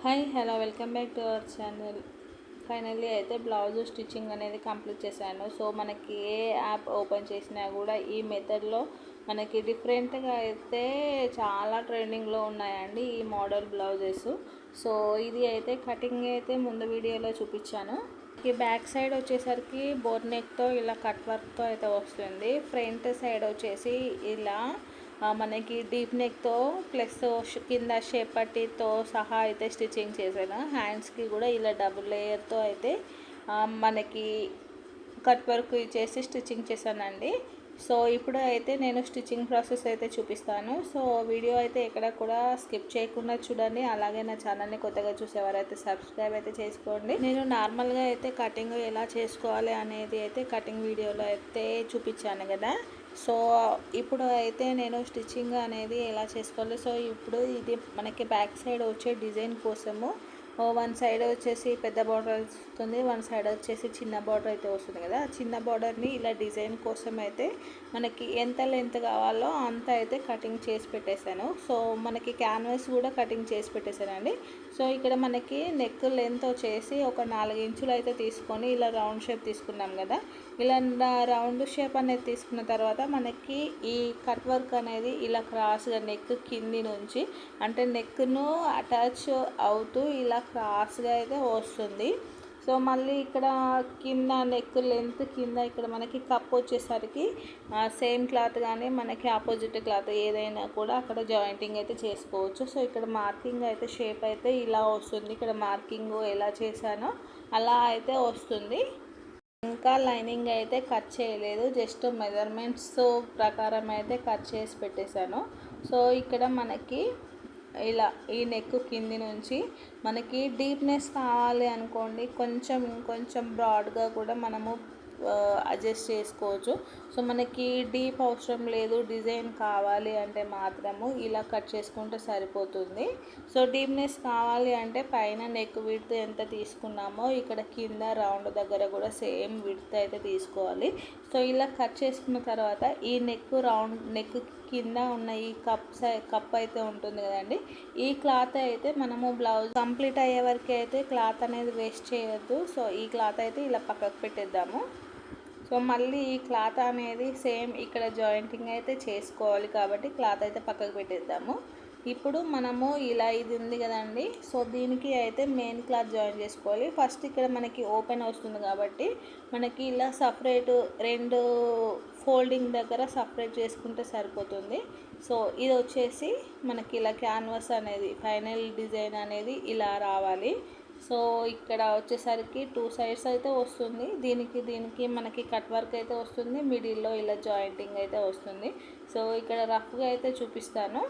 Hi hello welcome back to our channel. Finally అయితే blouse stitching అనేది complete చేశాను. So మనకి ఏ యాప్ ఓపెన్ చేసినా కూడా ఈ మెథడ్లో మనకి డిఫరెంట్గా అయితే చాలా ట్రెండింగ్లో ఉన్నాయండి ఈ మోడల్ బ్లౌజెస్. సో ఇది అయితే కటింగ్ అయితే ముందు వీడియోలో చూపించాను. ఈ బ్యాక్ సైడ్ వచ్చేసరికి బోట్ నెక్తో ఇలా కట్ వర్క్తో అయితే వస్తుంది. ఫ్రంట్ సైడ్ వచ్చేసి ఇలా మనకి డీప్ నెక్తో ప్లస్ కింద షేప్ పట్టీతో సహా అయితే స్టిచ్చింగ్ చేశాను. హ్యాండ్స్కి కూడా ఇలా డబుల్ లేయర్తో అయితే మనకి కట్ వర్క్ చేసి స్టిచ్చింగ్ చేశానండి. సో ఇప్పుడు అయితే నేను స్టిచ్చింగ్ ప్రాసెస్ అయితే చూపిస్తాను. సో వీడియో అయితే ఎక్కడ కూడా స్కిప్ చేయకుండా చూడండి. అలాగే నా ఛానల్ని కొత్తగా చూసేవారైతే సబ్స్క్రైబ్ అయితే చేసుకోండి. నేను నార్మల్గా అయితే కటింగ్ ఎలా చేసుకోవాలి అనేది అయితే కటింగ్ వీడియోలో అయితే చూపించాను కదా. సో ఇప్పుడు అయితే నేను స్టిచ్చింగ్ అనేది ఎలా చేసుకోవాలి. సో ఇప్పుడు ఇది మనకి బ్యాక్ సైడ్ వచ్చే డిజైన్ కోసము వన్ సైడ్ వచ్చేసి పెద్ద బార్డర్ వస్తుంది, వన్ సైడ్ వచ్చేసి చిన్న బార్డర్ అయితే వస్తుంది కదా. చిన్న బార్డర్ని ఇలా డిజైన్ కోసం అయితే మనకి ఎంత లెంత్ కావాలో అంత అయితే కటింగ్ చేసి పెట్టేశాను. సో మనకి క్యాన్వాస్ కూడా కటింగ్ చేసి పెట్టేశానండి. సో ఇక్కడ మనకి నెక్ లెంత్ వచ్చేసి ఒక 4 ఇంచులు అయితే తీసుకొని ఇలా రౌండ్ షేప్ తీసుకున్నాం కదా. ఇలా రౌండ్ షేప్ అనేది తీసుకున్న తర్వాత మనకి ఈ కట్ వర్క్ అనేది ఇలా క్రాస్గా నెక్ కింది నుంచి అంటే నెక్ను అటాచ్ అవుతూ ఇలా క్రాస్గా అయితే వస్తుంది. సో మళ్ళీ ఇక్కడ కింద నెక్ లెంత్ కింద ఇక్కడ మనకి కప్ వచ్చేసరికి సేమ్ క్లాత్ కానీ మనకి ఆపోజిట్ క్లాత్ ఏదైనా కూడా అక్కడ జాయింటింగ్ అయితే చేసుకోవచ్చు. సో ఇక్కడ మార్కింగ్ అయితే షేప్ అయితే ఇలా వస్తుంది. ఇక్కడ మార్కింగ్ ఎలా చేశానో అలా అయితే వస్తుంది. ఇంకా లైనింగ్ అయితే కట్ చేయలేదు, జస్ట్ మెజర్మెంట్స్ ప్రకారం అయితే కట్ చేసి పెట్టేశాను. సో ఇక్కడ మనకి ఇలా ఈ నెక్ కింది నుంచి మనకి డీప్నెస్ కావాలి అనుకోండి, కొంచెం బ్రాడ్గా కూడా మనము అడ్జస్ట్ చేసుకోవచ్చు. సో మనకి డీప్ అవసరం లేదు, డిజైన్ కావాలి అంటే మాత్రము ఇలా కట్ చేసుకుంటే సరిపోతుంది. సో డీప్నెస్ కావాలి అంటే పైన నెక్ విడ్త్ ఎంత తీసుకున్నామో ఇక్కడ కింద రౌండ్ దగ్గర కూడా సేమ్ విడ్త్ అయితే తీసుకోవాలి. సో ఇలా కట్ చేసుకున్న తర్వాత ఈ నెక్ కింద ఉన్న ఈ కప్ అయితే ఉంటుంది కదండి, ఈ క్లాత్ అయితే మనము బ్లౌజ్ కంప్లీట్ అయ్యే వరకు అయితే క్లాత్ అనేది వేస్ట్ చేయొద్దు. సో ఈ క్లాత్ అయితే ఇలా పక్కకు పెట్టేద్దాము. సో మళ్ళీ ఈ క్లాత్ అనేది సేమ్ ఇక్కడ జాయింటింగ్ అయితే చేసుకోవాలి కాబట్టి క్లాత్ అయితే పక్కకు పెట్టేద్దాము. ఇప్పుడు మనము ఇలా ఇది ఉంది కదండి, సో దీనికి అయితే మెయిన్ క్లాత్ జాయిన్ చేసుకోవాలి. ఫస్ట్ ఇక్కడ మనకి ఓపెన్ వస్తుంది కాబట్టి మనకి ఇలా సపరేట్ 2 ఫోల్డింగ్ దగ్గర సపరేట్ చేసుకుంటే సరిపోతుంది. సో ఇది వచ్చేసి మనకి ఇలా క్యాన్వాస్ అనేది ఫైనల్ డిజైన్ అనేది ఇలా రావాలి. సో ఇక్కడ వచ్చేసరికి 2 సైడ్స్ అయితే వస్తుంది. దీనికి మనకి కట్ వర్క్ అయితే వస్తుంది, మిడిల్లో ఇలా జాయింటింగ్ అయితే వస్తుంది. సో ఇక్కడ రఫ్గా అయితే చూపిస్తాను.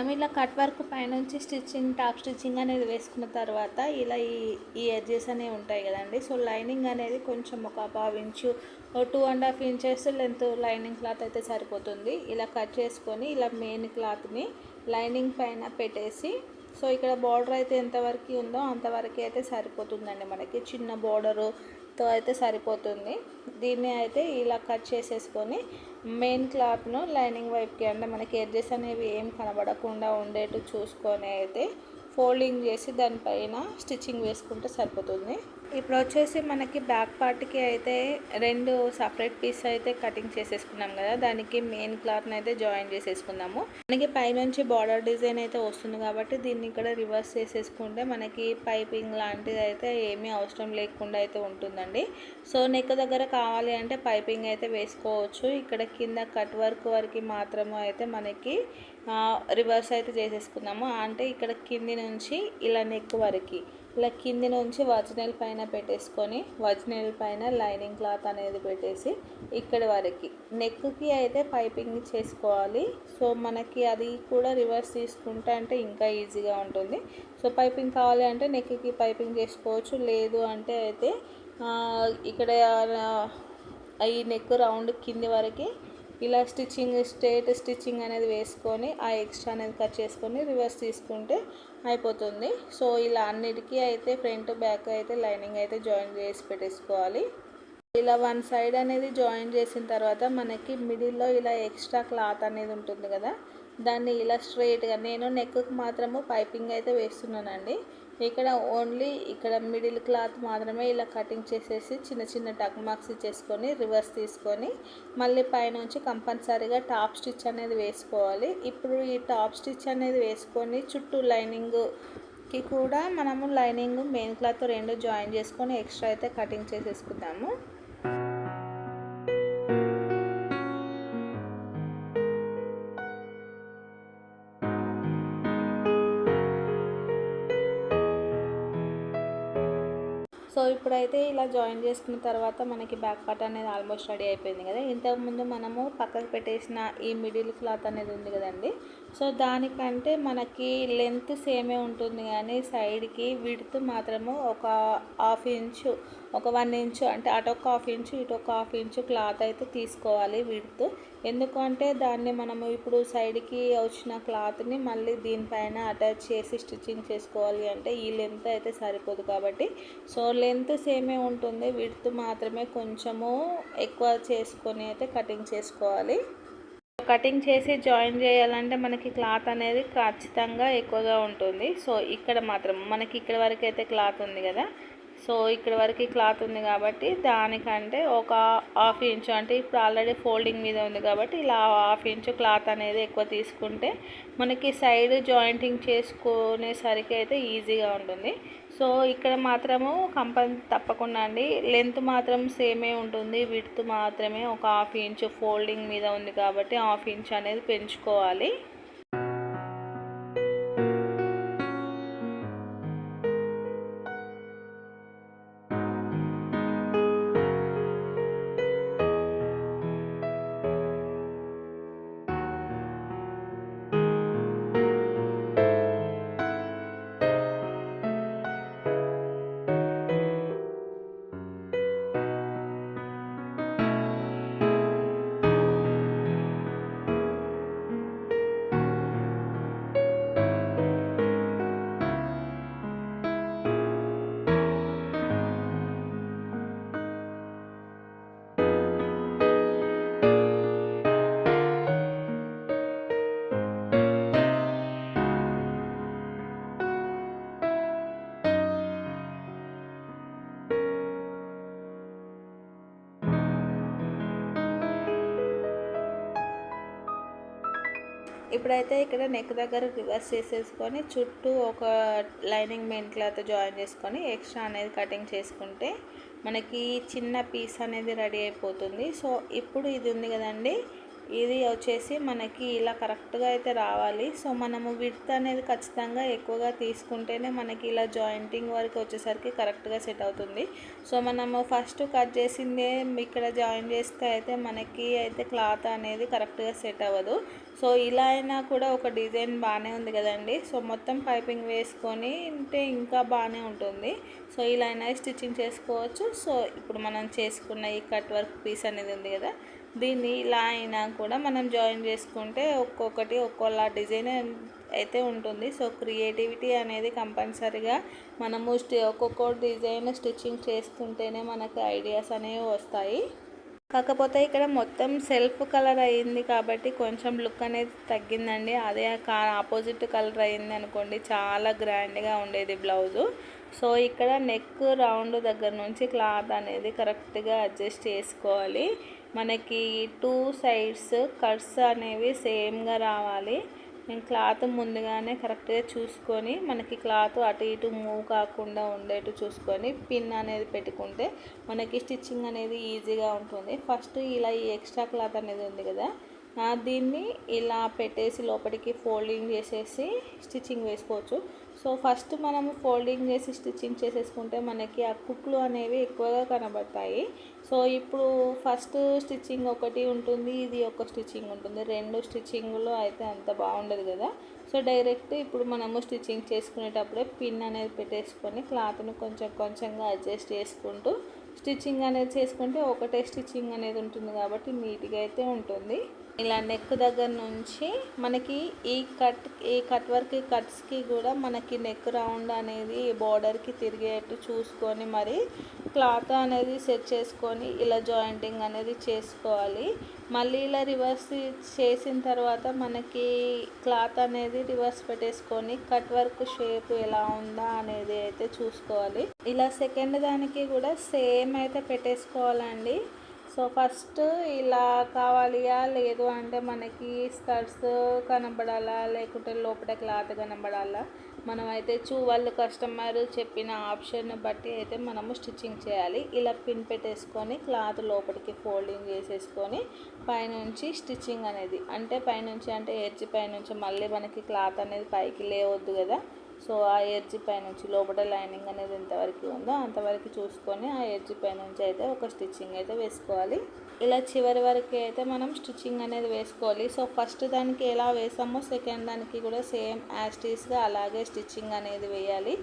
మనం ఇలా కట్ వర్క్ పైనుంచి స్టిచ్చింగ్ టాప్ స్టిచ్చింగ్ అనేది వేసుకున్న తర్వాత ఇలా ఈ ఎడ్జెస్ అనేవి ఉంటాయి కదండి. సో లైనింగ్ అనేది కొంచెం ఒక 1/2 inch 2.5 inches length lining cloth అయితే సరిపోతుంది. ఇలా కట్ చేసుకొని ఇలా మెయిన్ క్లాత్ని లైనింగ్ పైన పెట్టేసి, సో ఇక్కడ బార్డర్ అయితే ఎంతవరకు ఉందో అంతవరకు అయితే సరిపోతుందండి. మనకి చిన్న బార్డరుతో అయితే సరిపోతుంది. దీన్ని అయితే ఇలా కట్ చేసేసుకొని మెయిన్ క్లాత్ను లైనింగ్ వైపుకి, అంటే మనకి ఎడ్జెస్ అనేవి ఏం కనబడకుండా ఉండేట్టు చూసుకొని అయితే ఫోల్డింగ్ చేసి దానిపైన స్టిచ్చింగ్ వేసుకుంటే సరిపోతుంది. ఇప్పుడు వచ్చేసి మనకి బ్యాక్ పార్ట్కి అయితే 2 సపరేట్ పీస్ అయితే కటింగ్ చేసేసుకున్నాం కదా, దానికి మెయిన్ క్లాత్ని అయితే జాయిన్ చేసేసుకుందాము. మనకి పైనుంచి బార్డర్ డిజైన్ అయితే వస్తుంది కాబట్టి దీన్ని ఇక్కడ రివర్స్ చేసేసుకుంటే మనకి పైపింగ్ లాంటిది అయితే ఏమీ అవసరం లేకుండా అయితే ఉంటుందండి. సో నెక్ దగ్గర కావాలి అంటే పైపింగ్ అయితే వేసుకోవచ్చు. ఇక్కడ కింద కట్ వర్క్ వరకు మాత్రమే అయితే మనకి రివర్స్ అయితే చేసేసుకుందాము. అంటే ఇక్కడ కింది నుంచి ఇలా నెక్ వరకు ఇలా కింది నుంచి ఒరిజినల్ పైన పెట్టేసుకొని ఒరిజినల్ పైన లైనింగ్ క్లాత్ అనేది పెట్టేసి ఇక్కడి వరకు నెక్కి అయితే పైపింగ్ చేసుకోవాలి. సో మనకి అది కూడా రివర్స్ తీసుకుంటే అంటే ఇంకా ఈజీగా ఉంటుంది. సో పైపింగ్ కావాలి అంటే నెక్కి పైపింగ్ చేసుకోవచ్చు. లేదు అంటే అయితే ఇక్కడ ఈ నెక్ రౌండ్ కింది వరకు ఇలా స్ట్రేట్ స్టిచ్చింగ్ అనేది వేసుకొని ఆ ఎక్స్ట్రా అనేది కట్ చేసుకొని రివర్స్ తీసుకుంటే అయిపోతుంది. సో ఇలా అన్నిటికీ అయితే ఫ్రంట్ బ్యాక్ అయితే లైనింగ్ అయితే జాయిన్ చేసి పెట్టేసుకోవాలి. ఇలా వన్ సైడ్ అనేది జాయిన్ చేసిన తర్వాత మనకి మిడిల్లో ఇలా ఎక్స్ట్రా క్లాత్ అనేది ఉంటుంది కదా, దాన్ని ఇలా స్ట్రైట్గా, నేను నెక్కి మాత్రము పైపింగ్ అయితే వేస్తున్నానండి. ఇక్కడ ఓన్లీ ఇక్కడ మిడిల్ క్లాత్ మాత్రమే ఇలా కటింగ్ చేసేసి చిన్న చిన్న టక్ మార్క్స్ ఇచ్చేసుకొని రివర్స్ తీసుకొని మళ్ళీ పైనుంచి కంపల్సరీగా టాప్ స్టిచ్ అనేది వేసుకోవాలి. ఇప్పుడు ఈ టాప్ స్టిచ్ అనేది వేసుకొని చుట్టూ లైనింగ్కి కూడా మనము లైనింగ్ మెయిన్ క్లాత్ 2 జాయిన్ చేసుకొని ఎక్స్ట్రా అయితే కటింగ్ చేసేసుకుందాము. సో ఇప్పుడైతే ఇలా జాయిన్ చేసుకున్న తర్వాత మనకి బ్యాక్ పార్ట్ అనేది ఆల్మోస్ట్ రెడీ అయిపోయింది కదా. ఇంతకుముందు మనము పక్కకు పెట్టేసిన ఈ మిడిల్ క్లాత్ అనేది ఉంది కదండి, సో దానికంటే మనకి లెంత్ సేమే ఉంటుంది కానీ సైడ్కి విడ్త్ మాత్రము ఒక 1/2 ఇంచు, ఒక 1 ఇంచు, అంటే అటు ఒక 1/2 ఇంచు ఇటు ఒక 1/2 ఇంచు క్లాత్ అయితే తీసుకోవాలి విడ్త్. ఎందుకంటే దాన్ని మనము ఇప్పుడు సైడ్కి వచ్చిన క్లాత్ని మళ్ళీ దీనిపైన అటాచ్ చేసి స్టిచ్చింగ్ చేసుకోవాలి అంటే ఈ లెంత్ అయితే సరిపోదు కాబట్టి, సో లెంత్ సేమే ఉంటుంది, విడ్త్ మాత్రమే కొంచెము ఎక్కువ చేసుకొని అయితే కటింగ్ చేసుకోవాలి. కటింగ్ చేసి జాయిన్ చేయాలంటే మనకి క్లాత్ అనేది ఖచ్చితంగా ఎక్కువగా ఉంటుంది. సో ఇక్కడ మాత్రం మనకి ఇక్కడ వరకు అయితే క్లాత్ ఉంది కదా, సో ఇక్కడ వరకు క్లాత్ ఉంది కాబట్టి దానికంటే ఒక 1/2 ఇంచు, అంటే ఇప్పుడు ఆల్రెడీ ఫోల్డింగ్ మీద ఉంది కాబట్టి ఇలా 1/2 ఇంచు క్లాత్ అనేది ఎక్కువ తీసుకుంటే మనకి సైడ్ జాయింటింగ్ చేసుకునేసరికి అయితే ఈజీగా ఉంటుంది. సో ఇక్కడ మాత్రము తప్పకుండా అండి లెంత్ మాత్రం సేమే ఉంటుంది, విడ్త్ మాత్రమే ఒక 1/2 ఇంచు ఫోల్డింగ్ మీద ఉంది కాబట్టి 1/2 ఇంచు అనేది పెంచుకోవాలి. ఇప్పుడైతే ఇక్కడ నెక్ దగ్గర రివర్స్ చేసేసుకొని చుట్టూ ఒక లైనింగ్ మెయిన్ క్లాత్ జాయిన్ చేసుకొని ఎక్స్ట్రా అనేది కటింగ్ చేసుకుంటే మనకి చిన్న పీస్ అనేది రెడీ అయిపోతుంది. సో ఇప్పుడు ఇది ఉంది కదండి, ఇది వచ్చేసి మనకి ఇలా కరెక్ట్గా అయితే రావాలి. సో మనము విడ్త్ అనేది ఖచ్చితంగా ఎక్కువగా తీసుకుంటేనే మనకి ఇలా జాయింటింగ్ వరకు వచ్చేసరికి కరెక్ట్గా సెట్ అవుతుంది. సో మనము ఫస్ట్ కట్ చేసిందే ఇక్కడ జాయిన్ చేస్తే అయితే మనకి అయితే క్లాత్ అనేది కరెక్ట్గా సెట్ అవ్వదు. సో ఇలా అయినా కూడా ఒక డిజైన్ బాగానే ఉంది కదండి. సో మొత్తం పైపింగ్ వేసుకొని ఉంటే ఇంకా బాగానే ఉంటుంది. సో ఇలా అయినా స్టిచ్చింగ్ చేసుకోవచ్చు. సో ఇప్పుడు మనం చేసుకున్న ఈ కట్ వర్క్ పీస్ అనేది ఉంది కదా, దీన్ని ఇలా అయినా కూడా మనం జాయిన్ చేసుకుంటే ఒక్కొక్కటి ఒక్కోలా డిజైన్ అయితే ఉంటుంది. సో క్రియేటివిటీ అనేది కంపల్సరీగా మనము ఒక్కొక్క డిజైన్ స్టిచ్చింగ్ చేస్తుంటేనే మనకు ఐడియాస్ అనేవి వస్తాయి. కాకపోతే ఇక్కడ మొత్తం సెల్ఫ్ కలర్ అయ్యింది కాబట్టి కొంచెం లుక్ అనేది తగ్గిందండి. అదే ఆపోజిట్ కలర్ అయింది అనుకోండి చాలా గ్రాండ్గా ఉండేది బ్లౌజు. సో ఇక్కడ నెక్ రౌండ్ దగ్గర నుంచి క్లాత్ అనేది కరెక్ట్గా అడ్జస్ట్ చేసుకోవాలి. మనకి 2 సైడ్స్ కట్స్ అనేవి సేమ్గా రావాలి. నేను క్లాత్ ముందుగానే కరెక్ట్గా చూసుకొని మనకి క్లాత్ అటు ఇటు మూవ్ కాకుండా ఉండేట్టు చూసుకొని పిన్ అనేది పెట్టుకుంటే మనకి స్టిచ్చింగ్ అనేది ఈజీగా ఉంటుంది. ఫస్ట్ ఇలా ఈ ఎక్స్ట్రా క్లాత్ అనేది ఉంది కదా, దీన్ని ఇలా పెట్టేసి లోపలికి ఫోల్డింగ్ చేసేసి స్టిచ్చింగ్ వేసుకోవచ్చు. సో ఫస్ట్ మనము ఫోల్డింగ్ చేసి స్టిచ్చింగ్ చేసేసుకుంటే మనకి ఆ కుట్లు అనేవి ఎక్కువగా కనబడతాయి. సో ఇప్పుడు ఫస్ట్ స్టిచ్చింగ్ ఒకటి ఉంటుంది, ఇది ఒక స్టిచ్చింగ్ ఉంటుంది. 2 స్టిచ్చింగ్లో అయితే అంత బాగుండదు కదా. సో డైరెక్ట్ ఇప్పుడు మనము స్టిచ్చింగ్ చేసుకునేటప్పుడే పిన్ అనేది పెట్టేసుకొని క్లాత్ను కొంచెం కొంచెంగా అడ్జస్ట్ చేసుకుంటూ స్టిచ్చింగ్ అనేది చేసుకుంటే ఒకటే స్టిచ్చింగ్ అనేది ఉంటుంది కాబట్టి నీట్గా అయితే ఉంటుంది. ఇలా నెక్ దగ్గర నుంచి మనకి ఈ కట్ వర్క్ కట్స్కి కూడా మనకి నెక్ రౌండ్ అనేది బార్డర్కి తిరిగేట్టు చూసుకొని మరి క్లాత్ అనేది సెట్ చేసుకొని ఇలా జాయింటింగ్ అనేది చేసుకోవాలి. మళ్ళీ ఇలా రివర్స్ చేసిన తర్వాత మనకి క్లాత్ అనేది రివర్స్ పెట్టేసుకొని కట్ వర్క్ షేప్ ఎలా ఉందా అనేది అయితే చూసుకోవాలి. ఇలా సెకండ్ దానికి కూడా సేమ్ అయితే పెట్టేసుకోవాలండి. సో ఫస్ట్ ఇలా కావాలియా లేదు అంటే మనకి స్కర్ట్స్ కనబడాలా లేకుంటే లోపల క్లాత్ కనబడాలా, మనమైతే వాళ్ళు కస్టమర్ చెప్పిన ఆప్షన్ బట్టి అయితే మనము స్టిచ్చింగ్ చేయాలి. ఇలా పిన్ పెట్టేసుకొని క్లాత్ లోపలికి ఫోల్డింగ్ చేసేసుకొని పైనుంచి స్టిచ్చింగ్ అనేది అంటే పైనుంచి అంటే ఎడ్జ్ పైనుంచి మళ్ళీ మనకి క్లాత్ అనేది పైకి లేవద్దు కదా. సో ఆ ఎడ్జ్ పైనుంచి లోపల లైనింగ్ అనేది ఎంతవరకు ఉందో అంతవరకు చూసుకొని ఆ ఎడ్జ్ పైనుంచి అయితే ఒక స్టిచ్చింగ్ అయితే వేసుకోవాలి. ఇలా చివరి వరకు అయితే మనం స్టిచ్చింగ్ అనేది వేసుకోవాలి. సో ఫస్ట్ దానికి ఎలా వేసామో సెకండ్ దానికి కూడా సేమ్ యాస్టీస్గా అలాగే స్టిచ్చింగ్ అనేది వేయాలి.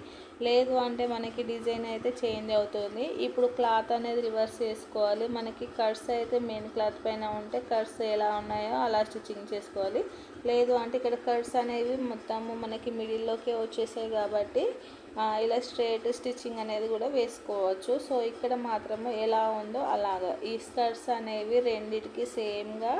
లేదు అంటే మనకి డిజైన్ అయితే చేంజ్ అవుతుంది. ఇప్పుడు క్లాత్ అనేది రివర్స్ చేసుకోవాలి. మనకి కట్స్ అయితే మెయిన్ క్లాత్ పైన ఉంటే కట్స్ ఎలా ఉన్నాయో అలా స్టిచ్చింగ్ చేసుకోవాలి. లేదు అంటే ఇక్కడ కట్స్ అనేవి మొత్తము మనకి మిడిల్లోకే వచ్చేసాయి కాబట్టి ఇలా స్ట్రైట్ స్టిచ్చింగ్ అనేది కూడా వేసుకోవచ్చు. సో ఇక్కడ మాత్రము ఎలా ఉందో అలాగా ఈ స్కర్ట్స్ అనేవి రెండిటికి సేమ్గా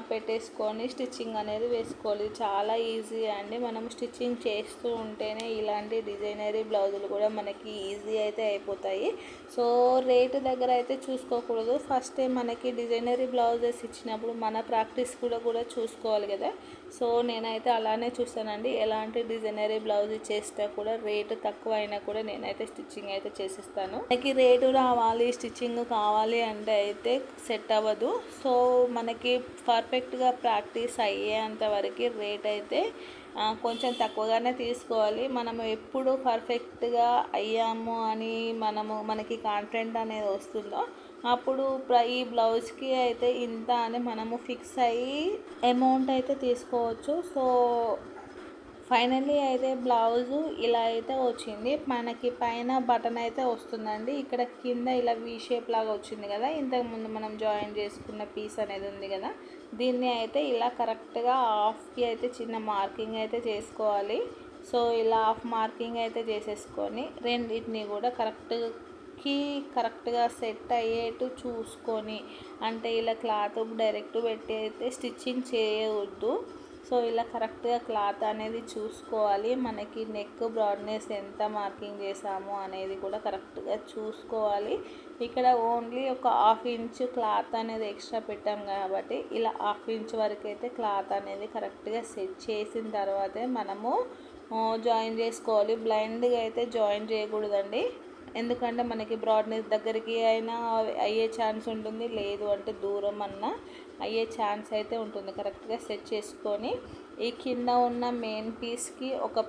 పెట్టేసుకొని స్టిచ్చింగ్ అనేది వేసుకోవాలి. చాలా ఈజీ అండి. మనం స్టిచ్చింగ్ చేస్తూ ఉంటేనే ఇలాంటి డిజైనరీ బ్లౌజులు కూడా మనకి ఈజీ అయితే అయిపోతాయి. సో రేటు దగ్గర అయితే చూసుకోకూడదు. ఫస్టే మనకి డిజైనరీ బ్లౌజెస్ ఇచ్చినప్పుడు మన ప్రాక్టీస్ కూడా చూసుకోవాలి కదా. సో నేనైతే అలానే చూస్తానండి. ఎలాంటి డిజైనరీ బ్లౌజ్ చేసినా కూడా రేటు తక్కువ అయినా కూడా నేనైతే స్టిచ్చింగ్ అయితే చేసిస్తాను. మనకి రేటు రావాలి స్టిచ్చింగ్ కావాలి అంటే అయితే సెట్ అవ్వదు. సో మనకి పర్ఫెక్ట్గా ప్రాక్టీస్ అయ్యేంత వరకు రేట్ అయితే కొంచెం తక్కువగానే తీసుకోవాలి. మనం ఎప్పుడు పర్ఫెక్ట్గా అయ్యాము అని మనకి కాన్ఫిడెంట్ అనేది వస్తుందో అప్పుడు ఈ బ్లౌజ్కి అయితే ఇంత అని మనము ఫిక్స్ అయ్యి అమౌంట్ అయితే తీసుకోవచ్చు. సో ఫైనల్లీ అయితే బ్లౌజు ఇలా అయితే వచ్చింది. మనకి పైన బటన్ అయితే వస్తుందండి. ఇక్కడ కింద ఇలా వీ షేప్ లాగా వచ్చింది కదా, ఇంతకుముందు మనం జాయిన్ చేసుకున్న పీస్ అనేది ఉంది కదా, దీన్ని అయితే ఇలా కరెక్ట్గా హాఫ్కి అయితే చిన్న మార్కింగ్ అయితే చేసుకోవాలి. సో ఇలా హాఫ్ మార్కింగ్ అయితే చేసేసుకొని రెండింటిని కూడా కరెక్ట్గా సెట్ అయ్యేట్టు చూసుకొని అంటే ఇలా క్లాత్ డైరెక్ట్ పెట్టి అయితే స్టిచ్చింగ్ చేయవద్దు. సో ఇలా కరెక్ట్గా క్లాత్ అనేది చూసుకోవాలి. మనకి నెక్ బ్రాడ్నెస్ ఎంత మార్కింగ్ చేసాము అనేది కూడా కరెక్ట్గా చూసుకోవాలి. ఇక్కడ ఓన్లీ ఒక 1/2 ఇంచ్ క్లాత్ అనేది ఎక్స్ట్రా పెట్టాం కాబట్టి ఇలా 1/2 ఇంచ్ వరకు అయితే క్లాత్ అనేది కరెక్ట్గా సెట్ చేసిన తర్వాతే మనము జాయిన్ చేసుకోవాలి. బ్లైండ్గా అయితే జాయిన్ చేయకూడదండి. ఎందుకంటే మనకి బ్రాడ్నెస్ దగ్గరికి అయినా అయ్యే ఛాన్స్ ఉంటుంది, లేదు అంటే దూరం అన్నా అయ్యే ఛాన్స్ అయితే ఉంటుంది. కరెక్ట్గా సెట్ చేసుకొని ఈ కింద ఉన్న మెయిన్ పీస్కి ఒక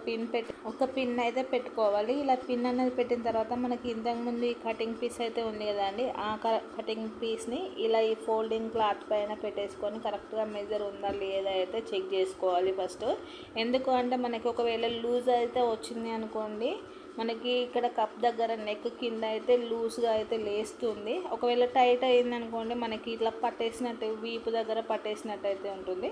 పిన్ అయితే పెట్టుకోవాలి. ఇలా పిన్ అనేది పెట్టిన తర్వాత మనకి ఇంతకుముందు ఈ కటింగ్ పీస్ అయితే ఉంది కదండి, ఆ కటింగ్ పీస్ని ఇలా ఈ ఫోల్డింగ్ క్లాత్ పైన పెట్టేసుకొని కరెక్ట్గా మెజర్ ఉందా లేదా అయితే చెక్ చేసుకోవాలి ఫస్ట్. ఎందుకు అంటే మనకి ఒకవేళ లూజ్ అయితే వచ్చింది అనుకోండి, మనకి ఇక్కడ కప్ దగ్గర నెక్ కింద అయితే లూజ్గా అయితే లేస్తుంది. ఒకవేళ టైట్ అయింది అనుకోండి, మనకి ఇట్లా పట్టేసినట్టు వీపు దగ్గర పట్టేసినట్టు అయితే ఉంటుంది.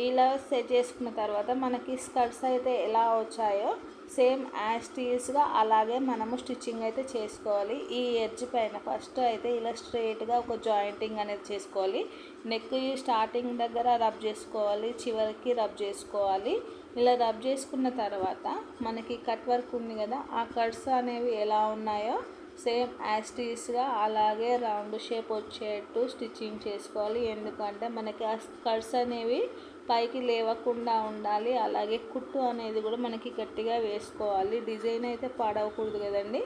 ఇలా సెట్ చేసుకున్న తర్వాత మనకి స్కర్ట్స్ అయితే ఎలా వచ్చాయో సేమ్ యాస్టీస్గా అలాగే మనము స్టిచ్చింగ్ అయితే చేసుకోవాలి. ఈ ఎడ్జ్ పైన ఫస్ట్ అయితే ఇలా స్ట్రైట్గా ఒక జాయింటింగ్ అనేది చేసుకోవాలి. నెక్ స్టార్టింగ్ దగ్గర రబ్ చేసుకోవాలి, చివరికి రబ్ చేసుకోవాలి. ఇలా రబ్ చేసుకున్న తర్వాత మనకి కట్ వర్క్ ఉంది కదా, ఆ కట్స్ అనేవి ఎలా ఉన్నాయో సేమ్ యాస్టీస్గా అలాగే రౌండ్ షేప్ వచ్చేట్టు స్టిచ్చింగ్ చేసుకోవాలి. ఎందుకంటే మనకి ఆ కట్స్ అనేవి పైకి లేవకుండా ఉండాలి. అలాగే కుట్టు అనేది కూడా మనకి గట్టిగా వేసుకోవాలి. డిజైన్ అయితే పాడవకూడదు కదండి.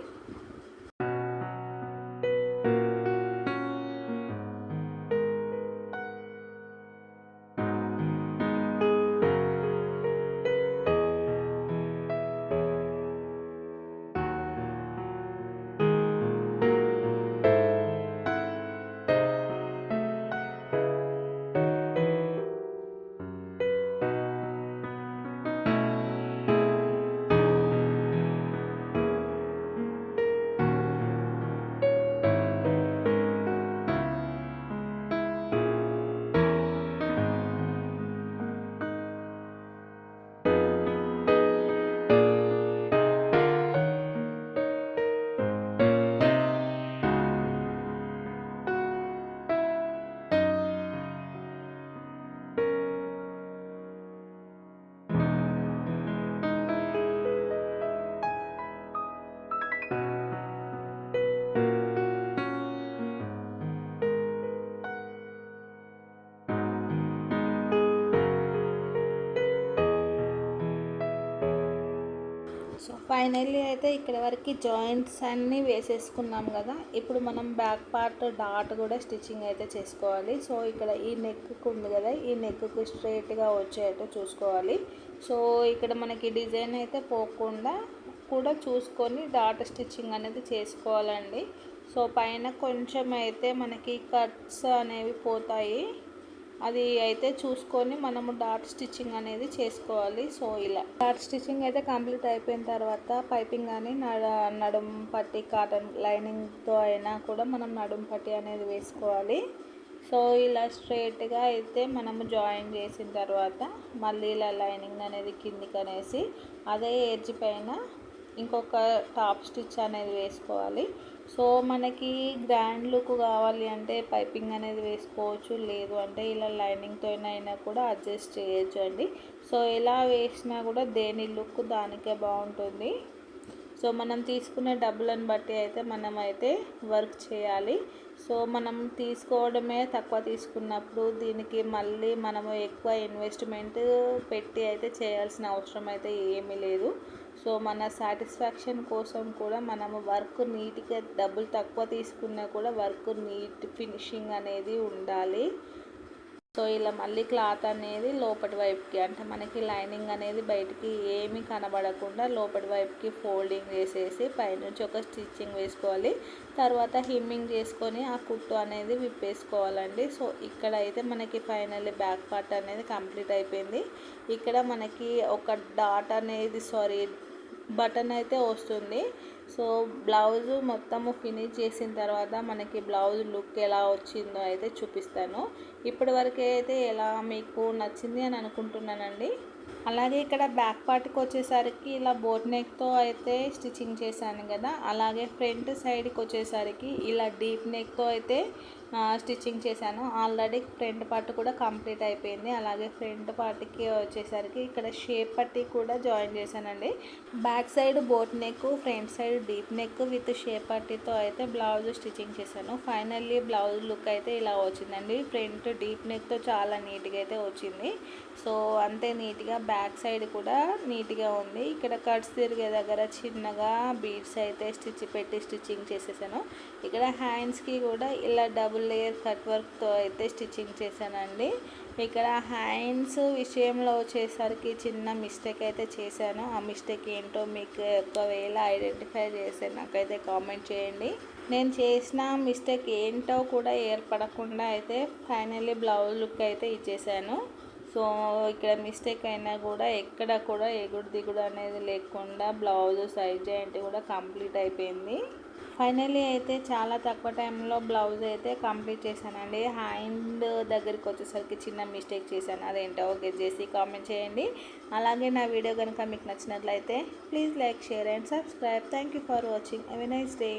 సో ఫైనల్లీ అయితే ఇక్కడ వరకు జాయింట్స్ అన్నీ వేసేసుకున్నాం కదా. ఇప్పుడు మనం బ్యాక్ పార్ట్ డాట్ కూడా స్టిచ్చింగ్ అయితే చేసుకోవాలి. సో ఇక్కడ ఈ నెక్కు ఉంది కదా, ఈ నెక్కు స్ట్రైట్గా వచ్చేటట్టు చూసుకోవాలి. సో ఇక్కడ మనకి డిజైన్ అయితే పోకుండా కూడా చూసుకొని డాట్ స్టిచ్చింగ్ అనేది చేసుకోవాలండి. సో పైన కొంచెం అయితే మనకి కట్స్ అనేవి పోతాయి, అది అయితే చూసుకొని మనము డాట్ స్టిచ్చింగ్ అనేది చేసుకోవాలి. సో ఇలా డాట్ స్టిచ్చింగ్ అయితే కంప్లీట్ అయిపోయిన తర్వాత పైపింగ్ కానీ నడుం పట్టి కాటన్ లైనింగ్తో అయినా కూడా మనం నడుం పట్టి అనేది వేసుకోవాలి. సో ఇలా స్ట్రైట్గా అయితే మనము జాయిన్ చేసిన తర్వాత మళ్ళీ ఇలా లైనింగ్ అనేది కిందికి అనేసి అదే ఎడ్జ్ పైన ఇంకొక టాప్ స్టిచ్ అనేది వేసుకోవాలి. సో మనకి గ్రాండ్ లుక్ కావాలి అంటే పైపింగ్ అనేది వేసుకోవచ్చు, లేదు అంటే ఇలా లైనింగ్తో అయినా కూడా అడ్జస్ట్ చేయొచ్చు అండి. సో ఎలా వేసినా కూడా దేని లుక్ దానికే బాగుంటుంది. సో మనం తీసుకునే డబ్బులను బట్టి అయితే మనం అయితే వర్క్ చేయాలి. సో మనం తీసుకోవడమే తక్కువ తీసుకున్నప్పుడు దీనికి మళ్ళీ మనము ఎక్కువ ఇన్వెస్ట్మెంట్ పెట్టి అయితే చేయాల్సిన అవసరం అయితే ఏమీ లేదు. సో మన సాటిస్ఫాక్షన్ కోసం కూడా మనము వర్క్ నీట్గా డబ్బులు తక్కువ తీసుకున్నా కూడా వర్క్ నీట్ ఫినిషింగ్ అనేది ఉండాలి. సో ఇలా మళ్ళీ క్లాత్ అనేది లోపటి వైపుకి అంటే మనకి లైనింగ్ అనేది బయటికి ఏమీ కనబడకుండా లోపటి వైపుకి ఫోల్డింగ్ చేసేసి పైనుంచి ఒక స్టిచ్చింగ్ వేసుకోవాలి. తర్వాత హిమ్మింగ్ చేసుకొని ఆ కుట్టు అనేది విప్పేసుకోవాలండి. సో ఇక్కడ అయితే మనకి ఫైనల్లీ బ్యాక్ పార్ట్ అనేది కంప్లీట్ అయిపోయింది. ఇక్కడ మనకి ఒక డాట్ అనేది బటన్ అయితే వస్తుంది. సో బ్లౌజ్ మొత్తము ఫినిష్ చేసిన తర్వాత మనకి బ్లౌజ్ లుక్ ఎలా వచ్చిందో అయితే చూపిస్తాను. ఇప్పటి వరకు అయితే ఎలా మీకు నచ్చింది అని అనుకుంటున్నానండి. అలాగే ఇక్కడ బ్యాక్ పార్ట్కి వచ్చేసరికి ఇలా బోట్ నెక్తో అయితే స్టిచ్చింగ్ చేశాను కదా, అలాగే ఫ్రంట్ సైడ్కి వచ్చేసరికి ఇలా డీప్ నెక్తో అయితే స్టిచ్చింగ్ చేశాను. ఆల్రెడీ ఫ్రంట్ పార్ట్ కూడా కంప్లీట్ అయిపోయింది. అలాగే ఫ్రంట్ పార్ట్కి వచ్చేసరికి ఇక్కడ షేప్ పట్టి కూడా జాయిన్ చేశానండి. Back side boat neck, front side deep neck with shape పట్టితో అయితే బ్లౌజ్ స్టిచ్చింగ్ చేశాను. ఫైనల్లీ బ్లౌజ్ లుక్ అయితే ఇలా వచ్చిందండి. ఫ్రంట్ డీప్ నెక్తో చాలా నీట్గా అయితే వచ్చింది. సో అంతే నీట్గా బ్యాక్ సైడ్ కూడా నీట్గా ఉంది. ఇక్కడ కట్స్ తిరిగే దగ్గర చిన్నగా బీడ్స్ అయితే స్టిచ్చింగ్ చేసేసాను. ఇక్కడ హ్యాండ్స్కి కూడా ఇలా డబుల్ లేయర్ కట్ వర్క్తో అయితే స్టిచ్చింగ్ చేశానండి. ఇక్కడ హ్యాండ్స్ విషయంలో వచ్చేసరికి చిన్న మిస్టేక్ అయితే చేశాను. ఆ మిస్టేక్ ఏంటో మీకు ఒకవేళ ఐడెంటిఫై చేస్తే నాకైతే కామెంట్ చేయండి. నేను చేసిన మిస్టేక్ ఏంటో కూడా ఏర్పడకుండా అయితే ఫైనల్లీ బ్లౌజ్ లుక్ అయితే ఇచ్చేసాను. సో ఇక్కడ మిస్టేక్ అయినా కూడా ఎక్కడ కూడా ఎగుడు దిగుడు అనేది లేకుండా బ్లౌజ్ సైడ్ జాయింట్ కూడా కంప్లీట్ అయిపోయింది. ఫైనల్లీ అయితే చాలా తక్కువ టైంలో బ్లౌజ్ అయితే కంప్లీట్ చేశానండి. హ్యాండ్ దగ్గరికి వచ్చేసరికి చిన్న మిస్టేక్ చేశాను. అదేంటో గెస్ చేసి కామెంట్ చేయండి. అలాగే నా వీడియో కనుక మీకు నచ్చినట్లయితే please like, share and subscribe. Thank you for watching. Have a nice day.